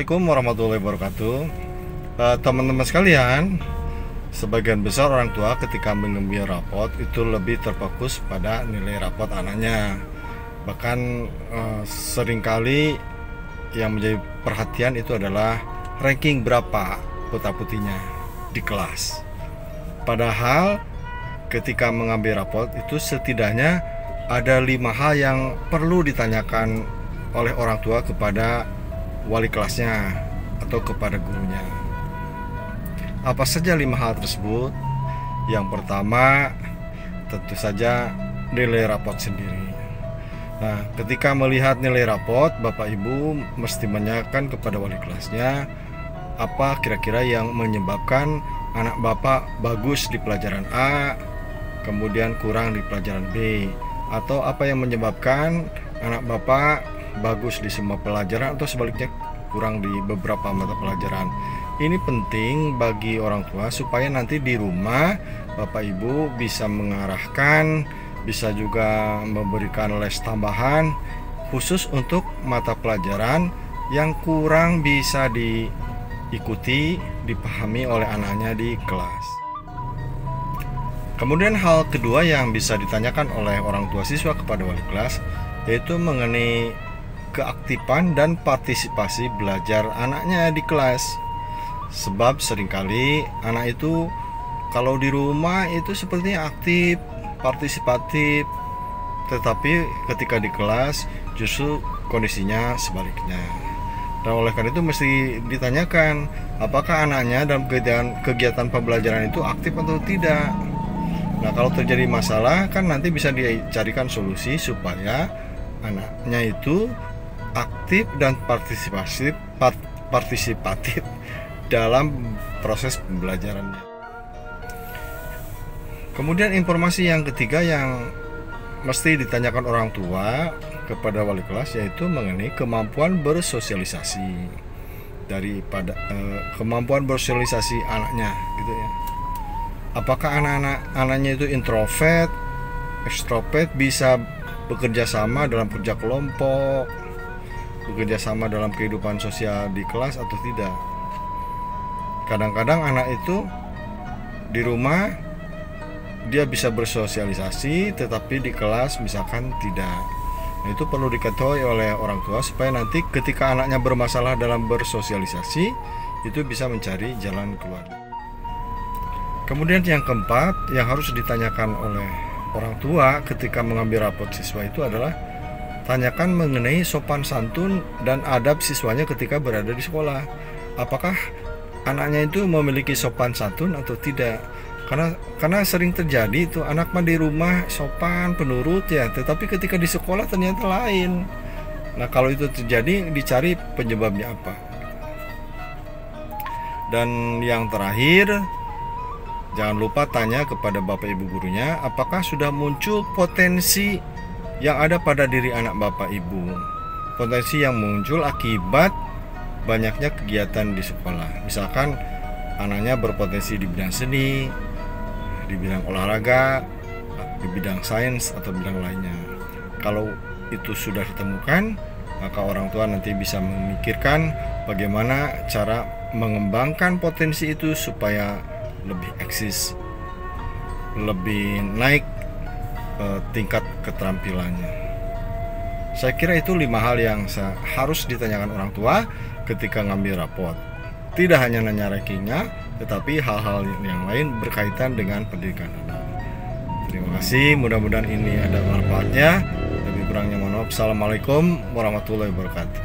Assalamualaikum warahmatullahi wabarakatuh. Teman-teman sekalian, sebagian besar orang tua ketika mengambil rapot itu lebih terfokus pada nilai rapot anaknya. Bahkan seringkali yang menjadi perhatian itu adalah ranking berapa putra-putrinya di kelas. Padahal ketika mengambil rapot itu setidaknya ada 5 hal yang perlu ditanyakan oleh orang tua kepada wali kelasnya atau kepada gurunya. Apa saja 5 hal tersebut? Yang pertama tentu saja nilai rapot sendiri. Nah, ketika melihat nilai rapot, Bapak Ibu mesti menanyakan kepada wali kelasnya apa kira-kira yang menyebabkan anak Bapak bagus di pelajaran A, kemudian kurang di pelajaran B, atau apa yang menyebabkan anak Bapak bagus di semua pelajaran atau sebaliknya kurang di beberapa mata pelajaran. Ini penting bagi orang tua supaya nanti di rumah Bapak Ibu bisa mengarahkan, bisa juga memberikan les tambahan khusus untuk mata pelajaran yang kurang bisa diikuti, dipahami oleh anaknya di kelas. Kemudian hal kedua yang bisa ditanyakan oleh orang tua siswa kepada wali kelas yaitu mengenai keaktifan dan partisipasi belajar anaknya di kelas. Sebab seringkali anak itu kalau di rumah itu sepertinya aktif, partisipatif, tetapi ketika di kelas justru kondisinya sebaliknya. Dan oleh karena itu mesti ditanyakan apakah anaknya dalam kegiatan pembelajaran itu aktif atau tidak. Nah, kalau terjadi masalah kan nanti bisa dicarikan solusi supaya anaknya itu aktif dan partisipatif dalam proses pembelajarannya. Kemudian informasi yang ketiga yang mesti ditanyakan orang tua kepada wali kelas yaitu mengenai kemampuan bersosialisasi daripada kemampuan bersosialisasi anaknya gitu ya. Apakah anaknya itu introvert, ekstrovert, bisa bekerja sama dalam kerja kelompok, bekerja sama dalam kehidupan sosial di kelas atau tidak. Kadang-kadang anak itu di rumah dia bisa bersosialisasi tetapi di kelas misalkan tidak. Nah, itu perlu diketahui oleh orang tua supaya nanti ketika anaknya bermasalah dalam bersosialisasi itu bisa mencari jalan keluar. Kemudian yang keempat yang harus ditanyakan oleh orang tua ketika mengambil rapot siswa itu adalah tanyakan mengenai sopan santun dan adab siswanya ketika berada di sekolah. Apakah anaknya itu memiliki sopan santun atau tidak? Karena sering terjadi itu anak mah di rumah sopan, penurut ya, tetapi ketika di sekolah ternyata lain. Nah, kalau itu terjadi dicari penyebabnya apa. Dan yang terakhir, jangan lupa tanya kepada Bapak Ibu gurunya apakah sudah muncul potensi yang ada pada diri anak Bapak Ibu. Potensi yang muncul akibat banyaknya kegiatan di sekolah. Misalkan anaknya berpotensi di bidang seni, di bidang olahraga, di bidang sains atau bidang lainnya. Kalau itu sudah ditemukan, maka orang tua nanti bisa memikirkan bagaimana cara mengembangkan potensi itu supaya lebih eksis, lebih naik tingkat keterampilannya. Saya kira itu 5 hal yang harus ditanyakan orang tua ketika ngambil rapot. Tidak hanya nanya rankingnya, tetapi hal-hal yang lain berkaitan dengan pendidikan anak. Terima kasih, mudah-mudahan ini ada manfaatnya. Lebih kurangnya mohon maaf. Assalamualaikum warahmatullahi wabarakatuh.